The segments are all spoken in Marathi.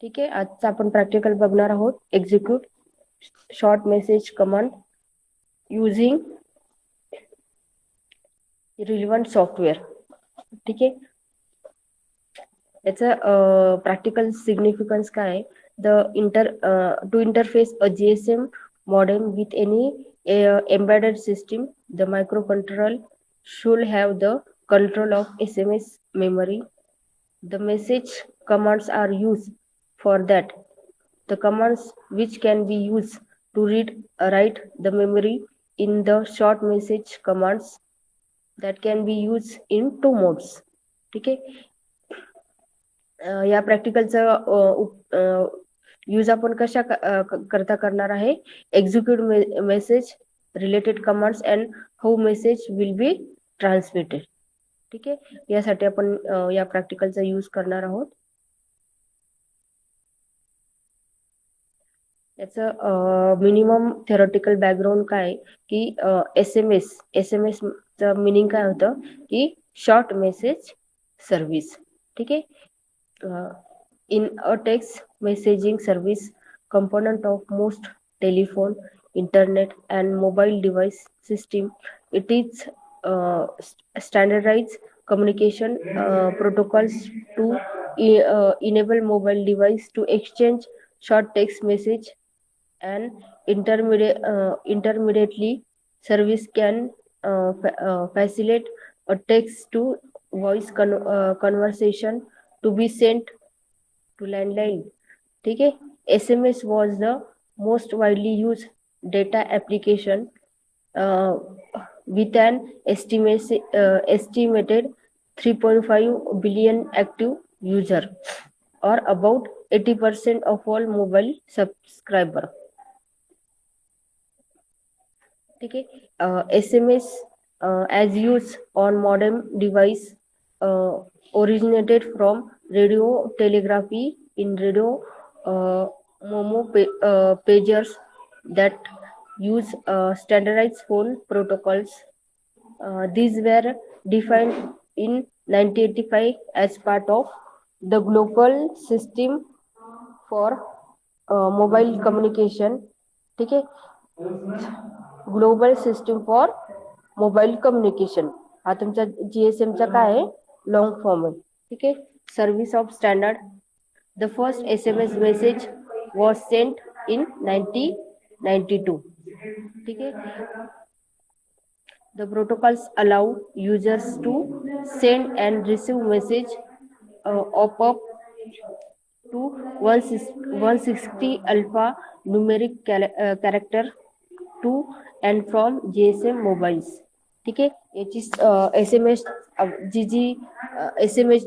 ठीक आहे, आजचा आपण प्रॅक्टिकल बघणार आहोत. Execute short message command using relevant software. ठीक आहे, याचं प्रॅक्टिकल सिग्निफिकन्स काय आहे? To interface a GSM modem with any embedded system, the microcontroller should have the control of SMS memory. The message commands are used for that. The commands which can be used to write the memory in the short message commands that can be used in two modes. ठीक आहे, या प्रॅक्टिकलचा यूज आपण कशा करता करणार आहे? Execute message, related commands and how message will be transmitted. ठीक आहे, यासाठी आपण या प्रॅक्टिकलचा यूज करणार आहोत. याचं मिनिमम थेरॉटिकल बॅकग्राऊंड काय की एसएमएसचं मिनिंग काय होतं की शॉर्ट मेसेज सर्व्हिस. ठीक आहे, in a text messaging service component of most telephone, internet and mobile device system, it is standardized communication protocols to enable mobile device to exchange short text message, and intermediately service can facilitate a text to voice conversation to be sent to landline. ठीक है, SMS was the most widely used data application with an estimated 3.5 billion active user, or about 80% of all mobile subscriber. ठीक है, SMS as used on modem device originated from radio telegraphy in radio momo pagers that use standardized phone protocols. These were defined in 1985 as part of the global system for mobile communication. ठीक है, global system for mobile communication हा तुमचा GSM चा काय आहे? लॉंग फॉर्म आहे. ठीक आहे, service of standard. The first SMS message was sent in 1992. ठीक आहे, the protocols allow users to send and receive message of up to 160 alpha numeric character to and from GSM mobiles. ठीक आहे, याची SMS जी SMS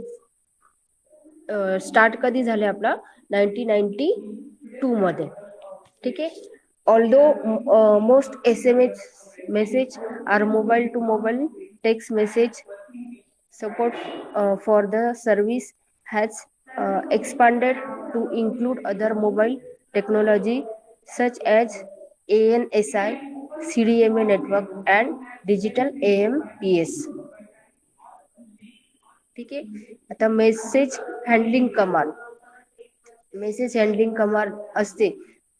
स्टार्ट कधी झाले? आपला 1992 मध्ये. ठीक आहे, although most SMS message are mobile to mobile text message, support for the service has expanded to include other mobile technology such as ANSI, CDMA network and digital AMPS. ठीक आहे, आता message handling command. Message handling command असते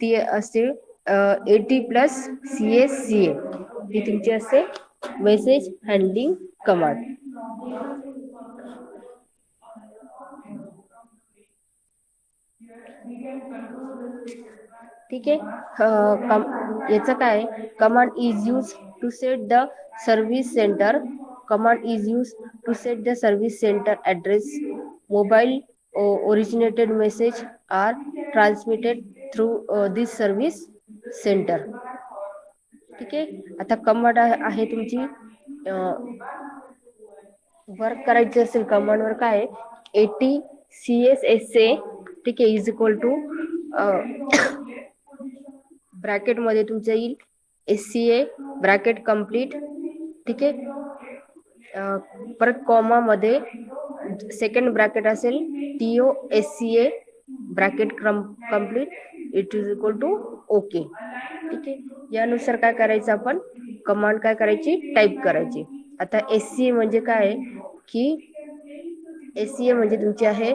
ती असते 80+CSCA. ही तुमची असते मेसेज हँडलिंग कमांड. ठीक आहे, याचं काय? Command is use to set the service centre. Command is use to set the service centre address. Mobile originated message are transmitted through this service center. ठीक आहे, आता कमांड आहे तुमची वर्क करायची असेल कमांडवर काय 80 CSSA. ठीक आहे, इज इक्वल टू ब्रॅकेट मध्ये तुमचं येईल SCA ब्रॅकेट कम्प्लीट. ठीक आहे, परत कॉमा मध्ये सेकंड ब्रॅकेट असेल TOSCA bracket complete it is equal to okay. ठीक आहे, यानुसार काय करायचं? आपण कमांड काय करायची? टाईप करायची. आता SCA म्हणजे काय की SCA म्हणजे तुमची आहे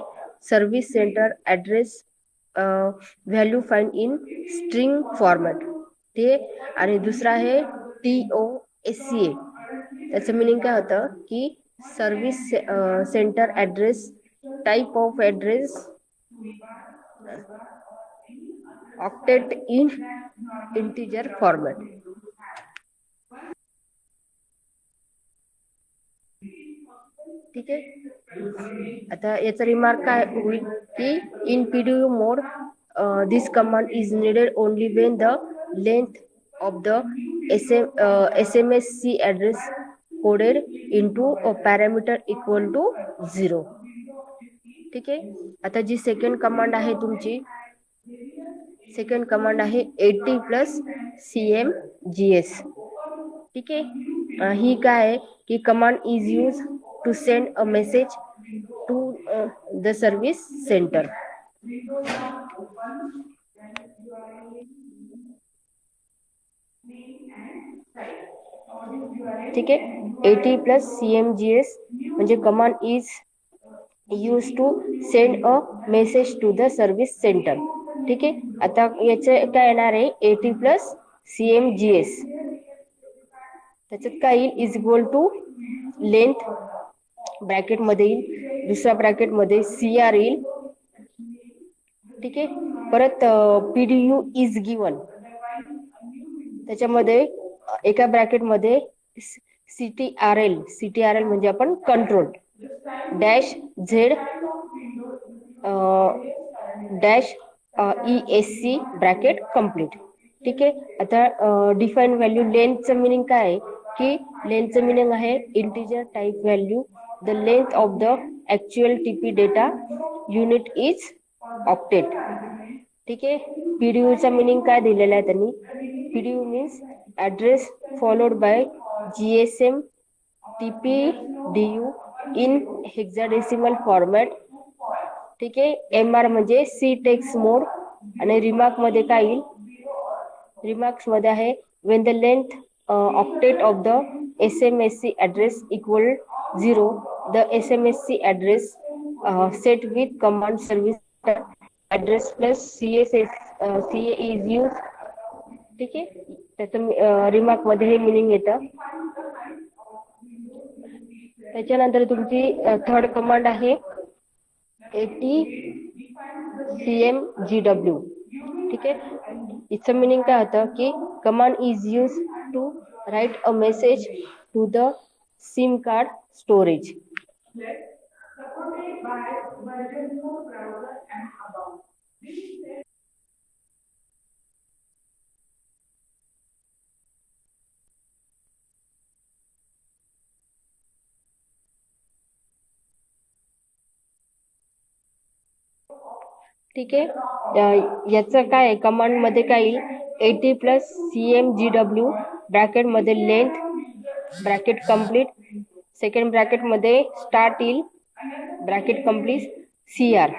service centre address value find in string format. ते आणि दुसरा आहे TOSCA. त्याचं मिनिंग काय होतं की service centre address type of address octet in integer format. ठीक आहे. आता याचा रिमार्क काय होईल की in PDU mode this command is needed only when the length of the SMSC address coded into a parameter equal to 0. ठीक आहे. आता जी सेकंड कमांड आहे तुमची, सेकंड कमांड आहे AT+CMGS. ठीक आहे. ही काय आहे की command is use to send a message to the service centre. ठीक आहे. AT+CMGS म्हणजे command is use to send a message to the service centre. ठीक आहे. आता याचे काय येणार आहे AT+CMGS. त्याच्यात काय येईल इज इक्वल टू लेंथ ब्रॅकेटमध्ये येईल, दुसऱ्या ब्रॅकेटमध्ये CR येईल. ठीक आहे. परत PDU इज गिवन, त्याच्यामध्ये एका ब्रॅकेटमध्ये CTRL म्हणजे आपण control -Z -ESC bracket complete. ठीक आहे. आता डिफाईन व्हॅल्यू लेंथचं मिनिंग काय आहे की लेंथचं मिनिंग आहे integer type value. The length of the actual TP data unit is octet. ठीक आहे. PDUचा मिनिंग काय दिलेला आहे त्यांनी, PDU means address followed by GSM TPDU in hexadecimal format. ठीक आहे. MR म्हणजे C टेक्स्ट मोड. आणि रिमार्क मध्ये काय येईल, रिमार्क्स मध्ये आहे when the length octet of the SMSC address equal 0, the SMSC address set with command service address plus CA is used. ठीक आहे. त्याचं रिमार्क मध्ये हे मिनिंग येतं. त्याच्यानंतर तुमची थर्ड कमांड आहे AT+CMGW. ठीक आहे. इट्स मिनिंग काय होतं की command is use to write a message to the SIM card storage. ठीक आहे. याचं काय कमांड मध्ये काय येईल AT+CMGW ब्रॅकेट मध्ये length bracket complete, second bracket मध्ये स्टार्ट येईल bracket complete CR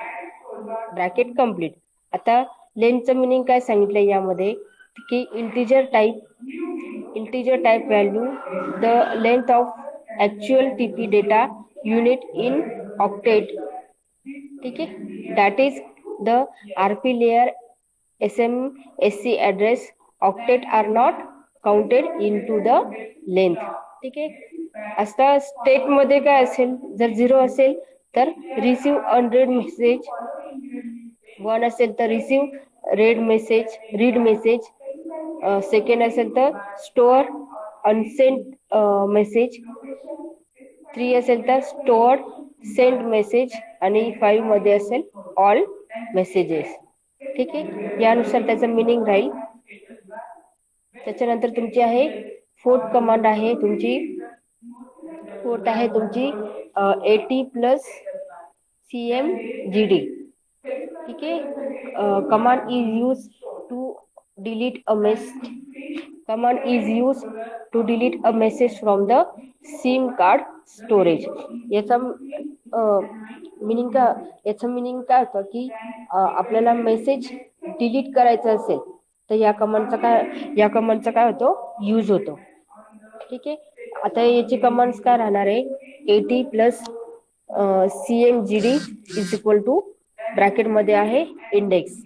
bracket complete. आता लेंथचं मिनिंग काय सांगितलं यामध्ये की integer type value the length of actual TP data unit in octet. ठीक आहे. That is the RP layer SMSC address octet are not counted into the length. ठीक आहे. आता स्टेट मध्ये काय असेल, जर 0 असेल तर रिसीव अनरेड मेसेज, 1 असेल तर रिसीव रीड मेसेज, सेकंड असेल तर स्टोअर अनसेंट मेसेज, 3 असेल तर स्टोअर सेंड मेसेज आणि 5 मध्ये असेल ऑल मेसेजेस. ठीक आहे. यानुसार त्याचं मिनिंग राहील. त्याच्यानंतर तुमची आहे फोर्थ कमांड आहे तुमची, फोर्थ आहे तुमची AT+CMGD. ठीक आहे. Command is use to delete a message from the SIM card storage. याचा मिनिंग काय होतं की आपल्याला मेसेज डिलीट करायचा असेल तर या कमांडचा काय होतो यूज होतो. ठीक आहे. आता याची कमांड्स काय राहणार आहे AT+CMGD इज इक्वल टू ब्रॅकेटमध्ये आहे इंडेक्स.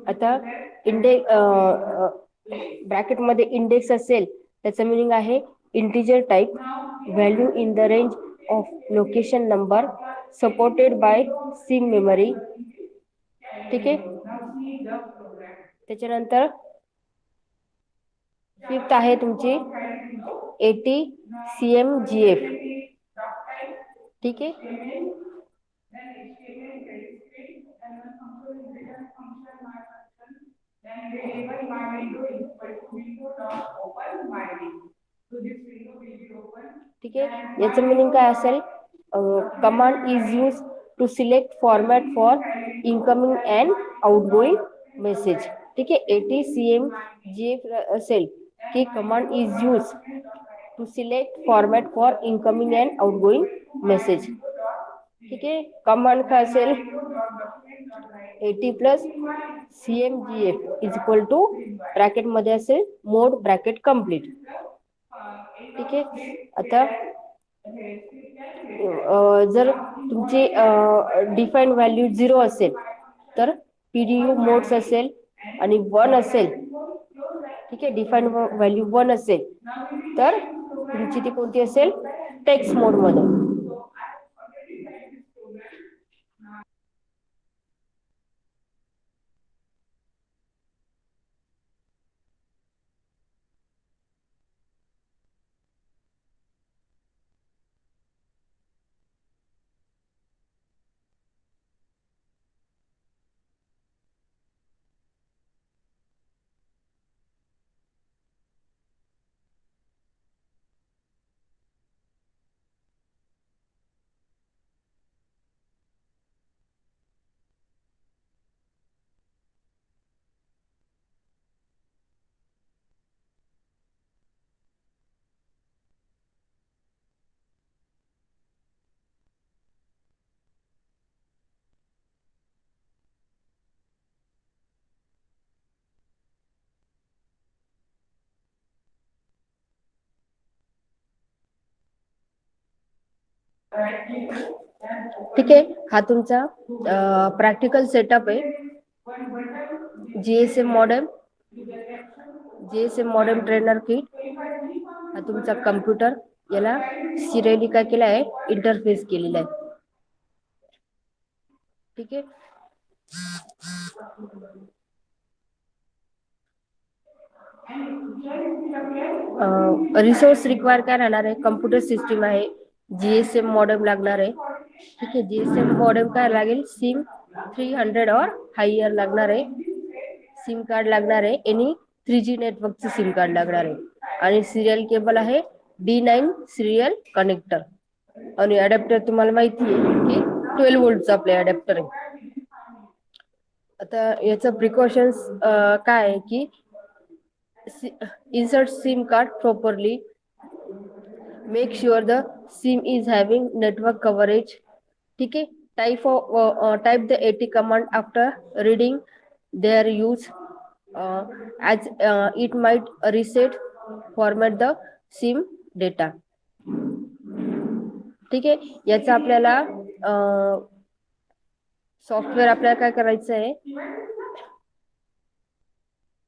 आता ब्रॅकेटमध्ये इंडेक्स असेल त्याचं मिनिंग आहे integer type value in the range of location number supported by SIM memory. ठीक आहे. त्याच्यानंतर फिफ्थ आहे तुमची ATCMGF. ठीक आहे. ठीक आहे. याचं मिनिंग काय असेल command is use to select format for incoming and outgoing message. ठीक आहे. ATCMGF असेल की command is use to select format for incoming and outgoing message. ठीक आहे. कमांड काय असेल AT plus CMGF is equal to ब्रॅकेटमध्ये असेल मोड ब्रॅकेट कम्प्लीट. ठीक आहे. आता जर तुमची डिफाईन व्हॅल्यू 0 असेल तर PDU मोड्स असेल आणि 1 असेल. ठीक आहे. डिफाईन व्हॅल्यू 1 असेल तर तुमची ती कोणती असेल टेक्स्ट मोड मध्ये. ठीक आहे. हा तुमचा प्रॅक्टिकल सेटअप आहे. GSM modem trainer kit. हा तुमचा कम्प्युटर याला सिरियली काय केला आहे इंटरफेस केलेला आहे. ठीक आहे. रिसोर्स रिक्वायर काय राहणार आहे कम्प्युटर सिस्टीम आहे जीएसएम मॉडेम लागणार आहे. ठीक आहे. जीएसएम मॉडेम काय लागेल सिम 300 और हायर लागणार आहे. सिम कार्ड लागणार आहे एनी 3G नेटवर्कचं सिम कार्ड लागणार आहे आणि सिरियल केबल आहे D9 सिरियल कनेक्टर आणि अडॅप्टर तुम्हाला माहिती आहे की 12 व्होल्टचा आपले अडॅप्टर आहे. आता याचं प्रिकॉशन्स काय आहे की insert SIM card properly, make sure the SIM is having network coverage. ठीक है. Type the AT command after reading their use as it might reset format the SIM data. ठीक आहे. याचा आपल्याला सॉफ्टवेअर आपल्याला काय करायचं आहे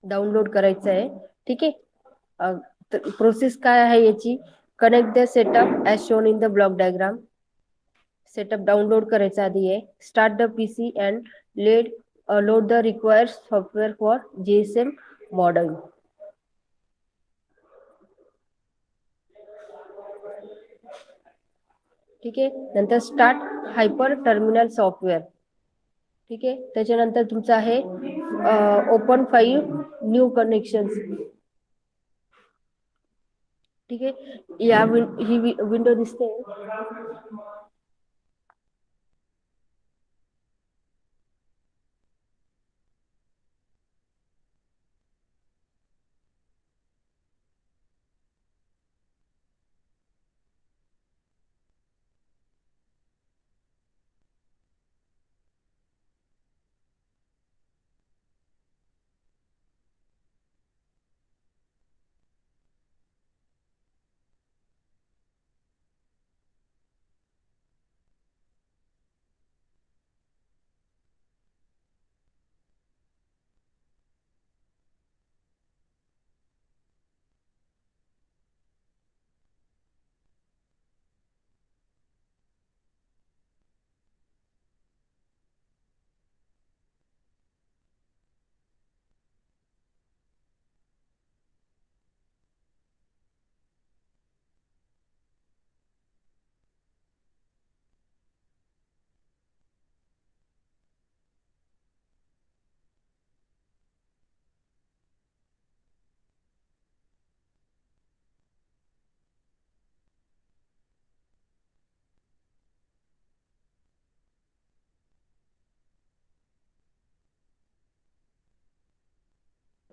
डाउनलोड करायचं आहे. ठीक आहे. प्रोसेस काय आहे याची connect the setup as shown in the block diagram. Setup download करायचा आधी आहे. Start the PC and load the required software for GSM modem. ठीक आहे. नंतर स्टार्ट हायपर टर्मिनल सॉफ्टवेअर. ठीक आहे. त्याच्यानंतर तुमचं आहे ओपन 5 न्यू कनेक्शन. ठीक आहे. ही विंडो दिसते.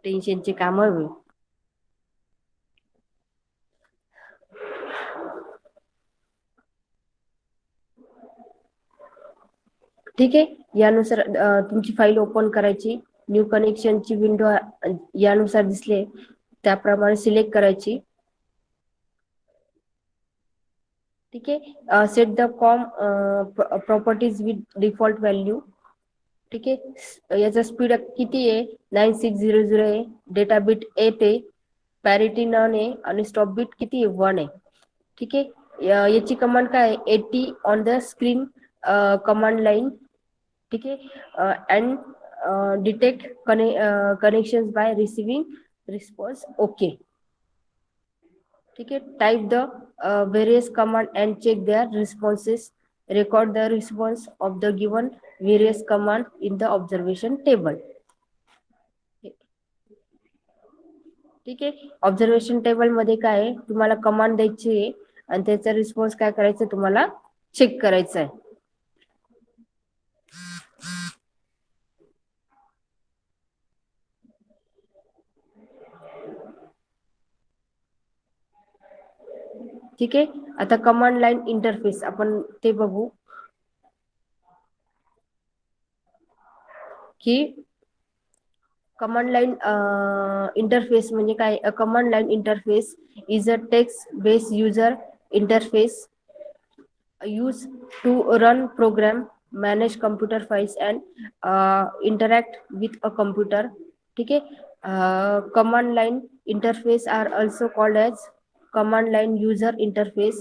टेन्शनचे काम हवे. ठीक आहे. यानुसार तुमची फाईल ओपन करायची. न्यू कनेक्शनची विंडो यानुसार दिसले त्याप्रमाणे सिलेक्ट करायची. ठीक आहे. Set the com properties with default value. ठीक आहे. याचा स्पीड किती आहे? 9600 आहे. डेटा बिट 8 आहे. पॅरिटी नन आहे आणि स्टॉप बिट किती आहे? 1 आहे. ठीक आहे. याची कमांड काय आहे? 80 on the screen command line. ठीक आहे. And detect connection by receiving response. Okay. ठीक आहे. Type the various command and check their responses. Record the response of the given various command in the observation table. ठीक आहे. ऑब्झर्वेशन टेबल मध्ये काय आहे? तुम्हाला कमांड द्यायची आहे आणि त्याचा रिस्पॉन्स काय करायचं तुम्हाला चेक करायचा आहे. ठीक आहे. आता कमांड लाईन इंटरफेस आपण ते बघू की कमांड लाईन इंटरफेस म्हणजे काय? Command line interface is a text based user interface used to run program, manage computer files and interact with a computer. ठीक आहे. Command line interface are also called as command line user interface,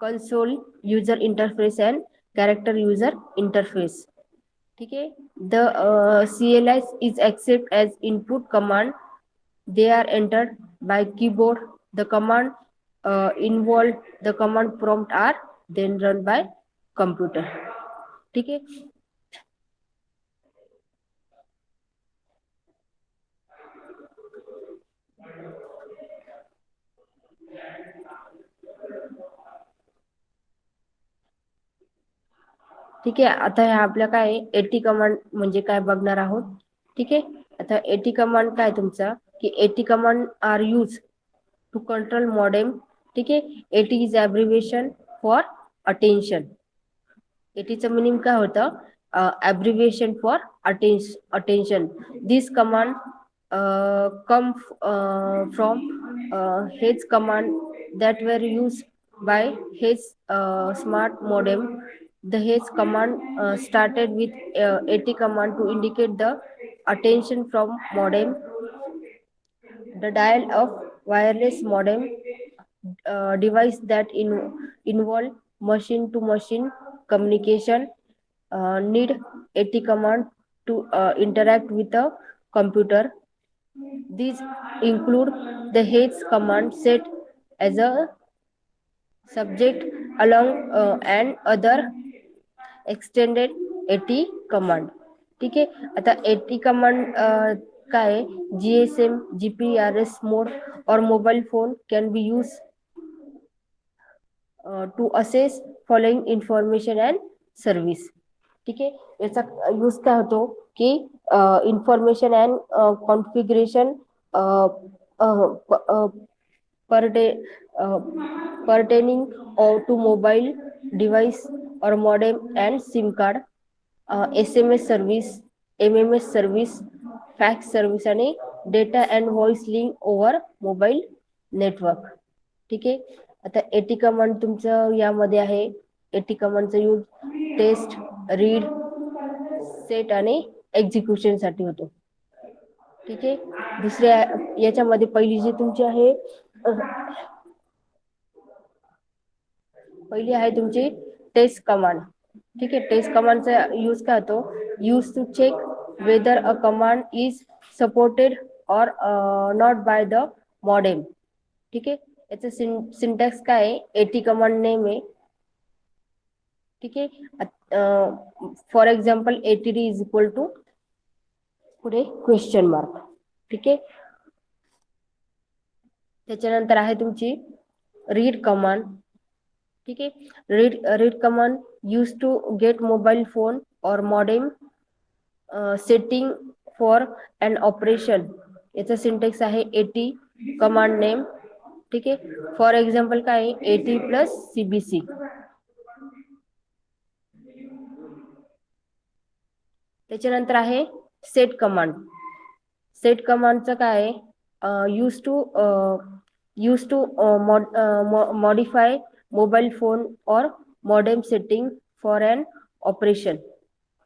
console user interface and character user interface. ठीक आहे. The CLIs is accept as input command. They are entered by keyboard. The command involved the command prompt are then run by computer. ठीक आहे. ठीक आहे. आता हे आपल्या काय एटी कमांड म्हणजे काय बघणार आहोत. ठीक आहे. आता एटी कमांड काय तुमचा की AT command are use to control modem. ठीक आहे. AT is abbreviation for attention. एटीचं मिनिंग काय होतं? Abbreviation for attention. This command come from Hedge command that were used by Hedge smart modem. The Hedge command started with AT command to indicate the attention from modem. The dial of wireless modem device that involve machine to machine communication need AT command to interact with a computer. These include the Hedge command set as a subject along and other extended AT command. ठीक आहे. आता AT command काय? GSM, GPRS mode or mobile phone can be used to assess following information and service. ठीक आहे. याचा यूज काय होतो की information and configuration pertaining to mobile device or modem and SIM card, SMS service, MMS service, fax service आणि data and voice link over mobile network. ठीक आहे. आता एटी कमांड तुमचं यामध्ये आहे. एटी कमांडचा यूज टेस्ट, रीड, सेट आणि एक्झिक्युशन साठी होतो. ठीक आहे. दुसऱ्या याच्यामध्ये पहिली जी तुमची आहे पहिली आहे तुमची टेस्ट कमांड. ठीक आहे. टेस्ट कमांडचा यूज काय होतो? Use to check whether a command is supported और नॉट बाय द मॉडेम. ठीक आहे. याचं सिंटॅक्स काय आहे? एटी कमांड नेम आहे. ठीक आहे. For example ATD is equal to पुढे क्वेश्चन मार्क. ठीक आहे. त्याच्यानंतर आहे तुमची रीड कमांड. ठीक आहे. Read command use to get mobile phone और modem setting for an operation याचा सिंटेक्स आहे एटी कमांड नेम. ठीक आहे. फॉर एक्झाम्पल काय आहे एटी प्लस सीबीसी. त्याच्यानंतर आहे सेट कमांड. सेट कमांडचं काय आहे use to modify mobile phone और modem setting for an operation.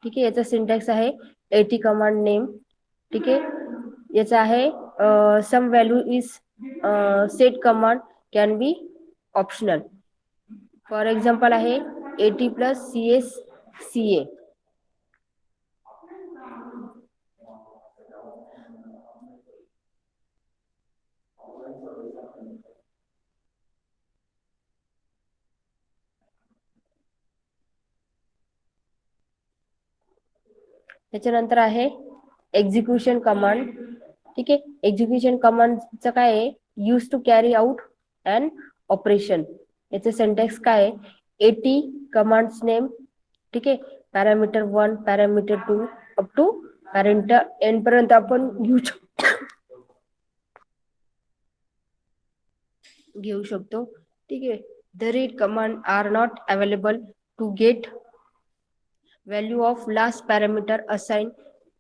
ठीक आहे. याचा सिंटॅक्स आहे एटी कमांड नेम. ठीक आहे. याचा आहे some value is set command can be optional. For example आहे एटी प्लस CS CA. त्याच्यानंतर आहे एक्झिक्युशन कमांड. ठीक आहे. एक्झिक्युशन कमांडचं काय आहे use to carry out and operation. याचं सिंटॅक्स काय आहे एटी कमांड्स नेम. ठीक आहे. Parameter 1 parameter 2 up to parameter N पर्यंत आपण घेऊ शकतो. ठीक आहे. The read command are not available to get value of last parameter assigned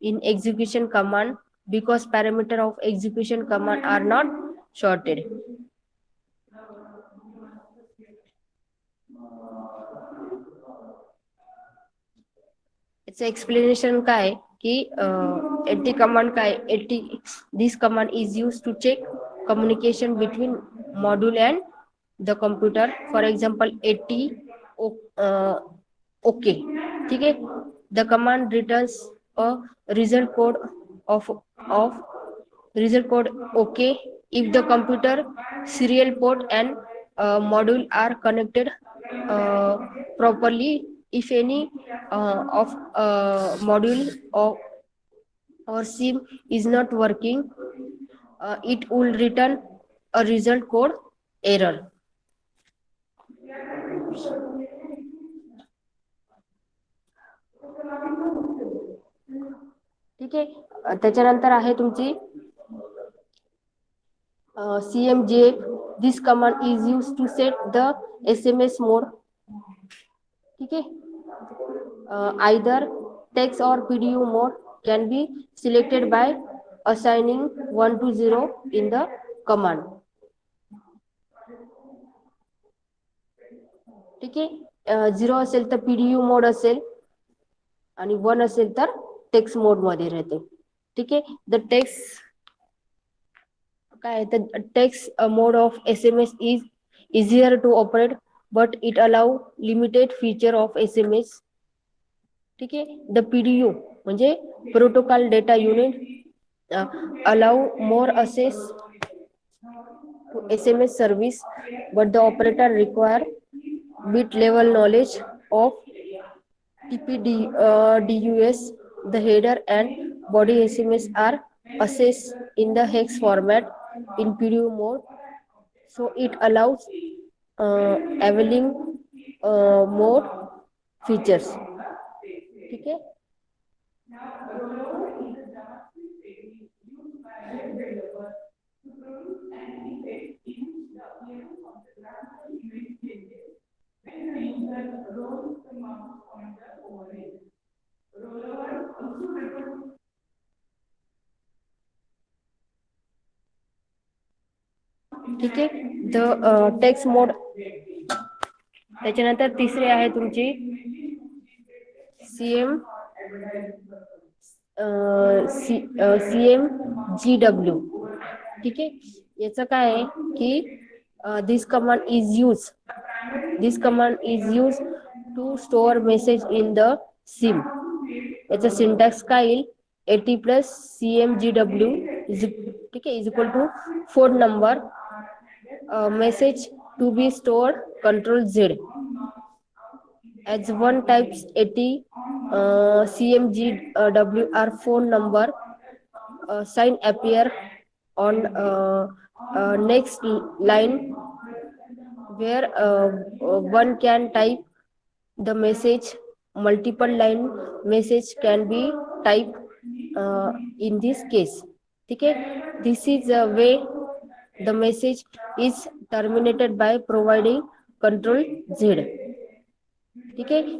in execution command because parameter of execution command are not sorted. It's explanation काय की एटी कमांड काय eighty this command is used to check communication between module and the computer. For example 80 okay. ठीक है. The command returns a result code of result code okay if the computer serial port and module are connected properly. If any of module or SIM is not working, it will return a result code error. ठीक आहे. त्याच्यानंतर आहे तुमची CMJF. This command is used to set the SMS mode. ठीक आहे. Either text or PDU mode can be selected by assigning 1 to 0 in the command. ठीक आहे. 0 असेल तर PDU मोड असेल आणि 1 असेल तर टेक्स्ट मोड मध्ये राहते. ठीक आहे. द टेक्स्ट काय तर text mode of SMS is easier to operate but it allow limited feature of SMS. ठीक आहे. द PDU म्हणजे protocol data unit allow more access to SMS service but the operator require bit level knowledge of TPDUS. The header and body SMS are accessed in the hex format in PDU mode, so it allows availing more features. ठीक है. ठीक आहे. द टेक्स्ट मोड. त्याच्यानंतर तिसरी आहे तुमची CMGW. ठीक आहे. याचं काय आहे की this command is use to store message in the SIM. याचा सिंटॅक्स काय येईल एटी प्लस CMGW ठीक आहे is equal to phone number message to be stored control Z as one types 80 CMGW are phone number sign appear on next line where one can type the message. Multiple line message can be typed in this case. ठीक आहे. This is a way the message is terminated by providing control Z. ठीक आहे.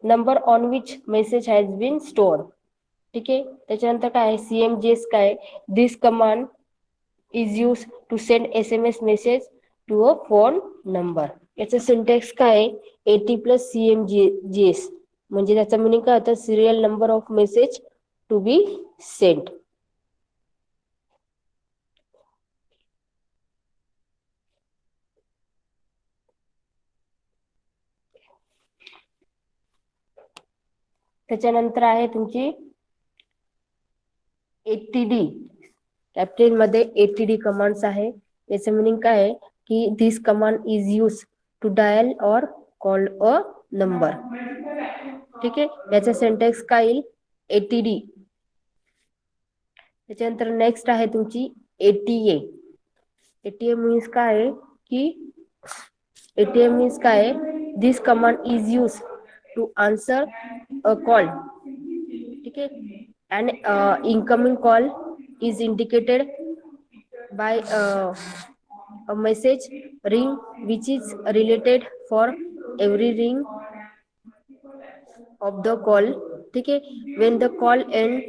Number on which message has been store. ठीक आहे. त्याच्यानंतर काय आहे, CMGS काय, this command is use to send SMS message to a phone number. याचं सिंटेक्स काय आहे, AT प्लस CMGS म्हणजे त्याचा मिनिंग काय होतं, serial number of message to be sent. त्याच्यानंतर आहे तुमची ATD. कॅप्टन मध्ये ATD कमांड्स आहे. याचं मिनिंग काय आहे की this command is use to dial और कॉल अ नंबर. ठीक आहे. याचा सेंटेक्स काय येईल, ATD. त्याच्यानंतर नेक्स्ट आहे तुमची ATA. ATA मीन्स काय आहे की ATA मीन्स काय आहे, this command is use to answer a call. ठीक आहे. And incoming call is indicated by a message ring which is related for every ring of the call. ठीक है. When the call end,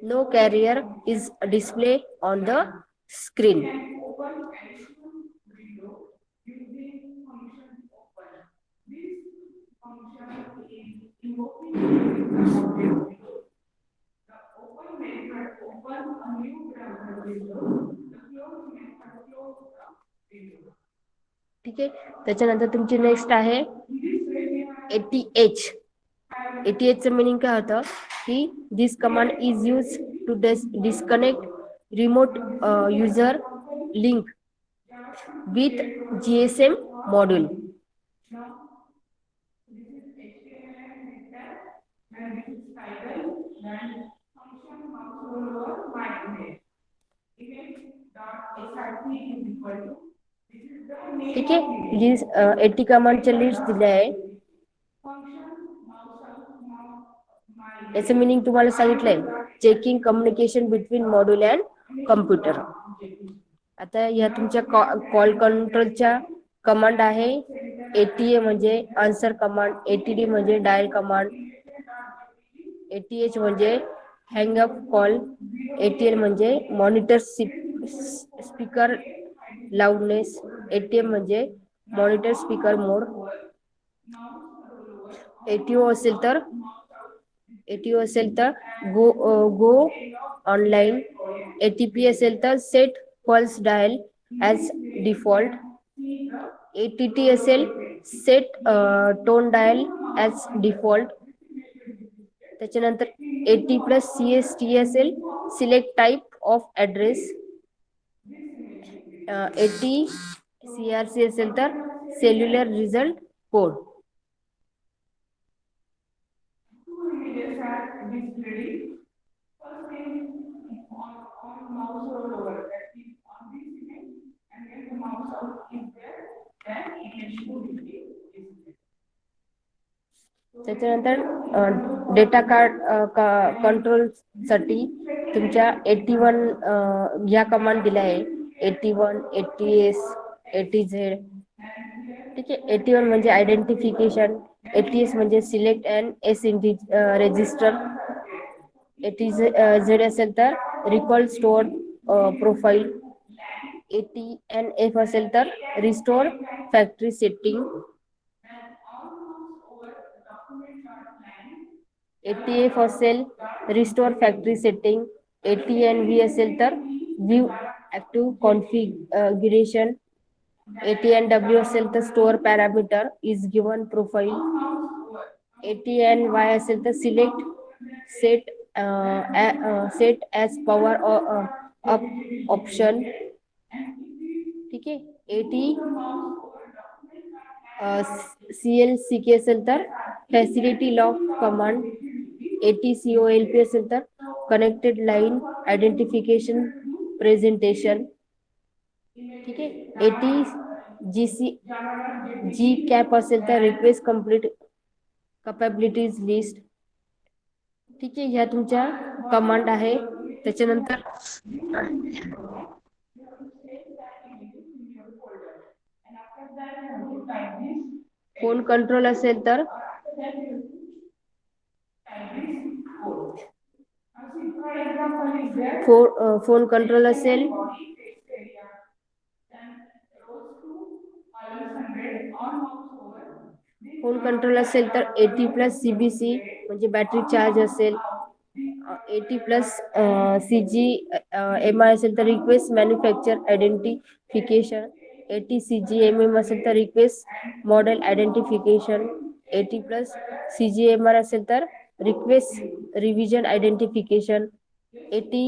no carrier is displayed on the screen. ठीक आहे. त्याच्यानंतर तुमची नेक्स्ट आहे ATH. ATH चं मिनिंग काय होतं की this command is use to disconnect remote user link with GSM module. ठीक आहे. AT कमांडच्या लिस्ट दिल्या आहे. याचं मिनिंग तुम्हाला सांगितलंय, checking communication between module and computer. आता या तुमच्या कॉल कंट्रोलच्या कमांड आहे. ATA म्हणजे आन्सर कमांड, ATD म्हणजे डायल कमांड, ATH म्हणजे हँग अप कॉल, ATL म्हणजे मॉनिटर स्पीकर लाऊडनेस, ATM म्हणजे मॉनिटर स्पीकर मोड, ATO असेल तर गो ऑनलाईन, ATP असेल तर set pulse dial as default, ATT असेल set tone dial as default. त्याच्यानंतर AT प्लस CST असेल select type of address, AT CRC असेल तर सेल्युलर रिझल्ट कोड. त्याच्यानंतर डेटा कार्ड कंट्रोल साठी तुमच्या 81 ह्या कमांड दिल्या आहे. 81, ATS, ATZ. ठीक आहे. 81 म्हणजे आयडेंटिफिकेशन, ATS म्हणजे select and S register, ATZ असेल तर रिकॉल स्टोअर प्रोफाईल, ATNF असेल तर रिस्टोर फॅक्टरी सेटिंग, ATF असेल रिस्टोर फॅक्टरी सेटिंग, ATNV असेल तर व्ह्यू ऍक्टिव्ह कॉन्फिगरेशन, ATNW असेल तर store parameter is given profile, ATNY असेल तर select set as power up option. ठीक आहे. CLCK असेल तर फॅसिलिटी लॉक कमांड, ATCOLP असेल तर कनेक्टेड लाईन आयडेंटिफिकेशन प्रेझेंटेशन. ठीक आहे. एटी जी कॅप असेल तर रिक्वेस्ट कम्प्लीट कॅपॅबिलिटीज लिस्ट. ठीक आहे, ह्या तुमच्या कमांड आहे. त्याच्यानंतर फोन कंट्रोल असेल तर फोन कंट्रोल असेल फोन कंट्रोल असेल तर 80+ CBC म्हणजे बॅटरी चार्ज असेल. 80+ CGMI असेल तर रिक्वेस्ट मॅन्युफॅक्चर आयडेंटिफिकेशन. 80 CGMM असेल तर रिक्वेस्ट मॉडेल आयडेंटिफिकेशन. 80+ CGMR असेल तर रिक्वेस्ट रिव्हिजन आयडेंटिफिकेशन. 80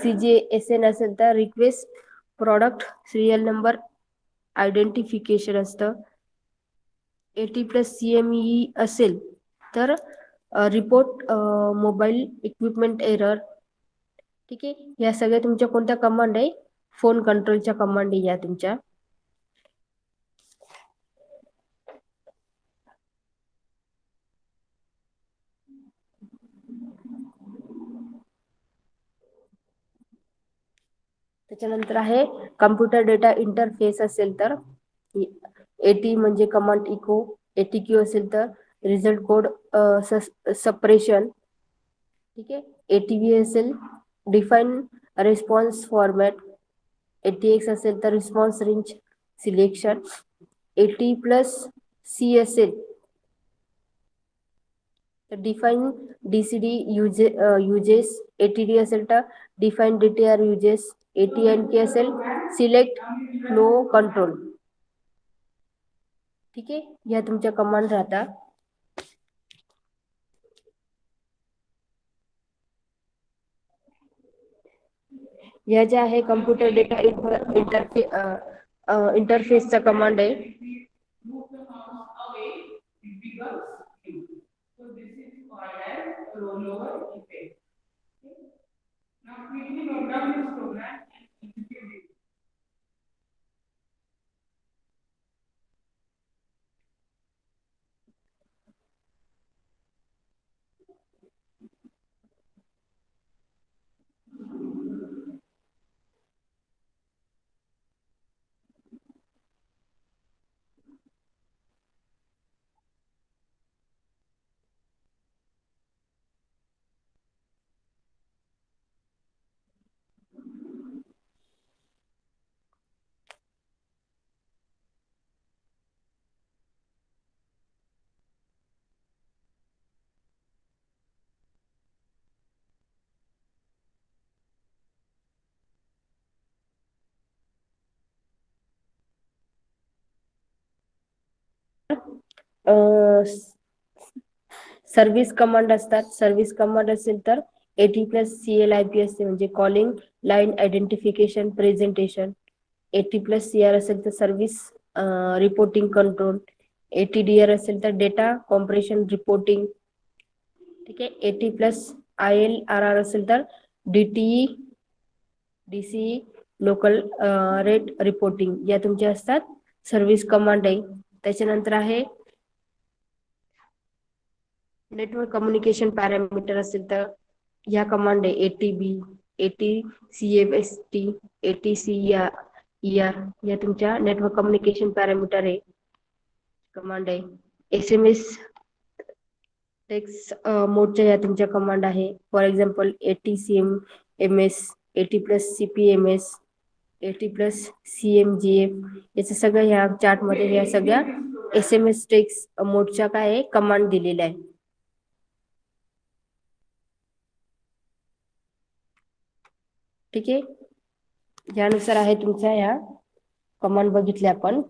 CGSN असेल तर request product serial number identification असतं. 80+ CME असेल तर रिपोर्ट मोबाईल इक्विपमेंट एरर. ठीक आहे, या सगळ्या तुमच्या कोणत्या कमांड आहे? फोन कंट्रोलच्या कमांड आहे या तुमच्या. त्याच्यानंतर आहे कम्प्युटर डेटा इंटरफेस असेल तर 80 म्हणजे कमांड इको. 80Q असेल तर रिझल्ट कोड सपरेशन. ठीक आहे. 80V असेल डिफाईन रिस्पॉन्स फॉर्मॅट. 80X असेल तर रिस्पॉन्स रेंज सिलेक्शन. 80+ C असेल तर डिफाईन DCD युजेस. 80D असेल तर डिफाईन DTR युजेस. 80NK असेल सिलेक्ट फ्लो कंट्रोल. ठीक आहे, या तुमच्या कमांड राहतात. या ज्या आहे कम्प्युटर डेटा इंटरफेसचा कमांड आहे. सर्व्हिस कमांड असतात. सर्व्हिस कमांड असेल तर 80+ CLIP असते म्हणजे calling line identification presentation. 80+ CR असेल तर सर्व्हिस रिपोर्टिंग कंट्रोल. 80DR असेल तर डेटा कॉम्प्रेशन रिपोर्टिंग. ठीक आहे. 80+ ILRR असेल तर DTE DCE local rate reporting. या तुमच्या असतात सर्व्हिस कमांड आहे. त्याच्यानंतर आहे नेटवर्क कम्युनिकेशन पॅरामीटर असेल तर ह्या कमांड आहे 80B 80CFST 80CER. या तुमच्या नेटवर्क कम्युनिकेशन पॅरामीटर आहे कमांड आहे. SMS टेक्स्ट मोडच्या या तुमच्या कमांड आहे. For example 80CMS 80+ CPMS 80+ CMGF. याचं सगळं ह्या चार्ट मध्ये या सगळ्या SMS टेक्स्ट मोडच्या काय आहे कमांड दिलेल्या आहे. ठीक आहे, यानुसार आहे तुमच्या ह्या कमांड बघितल्या आपण.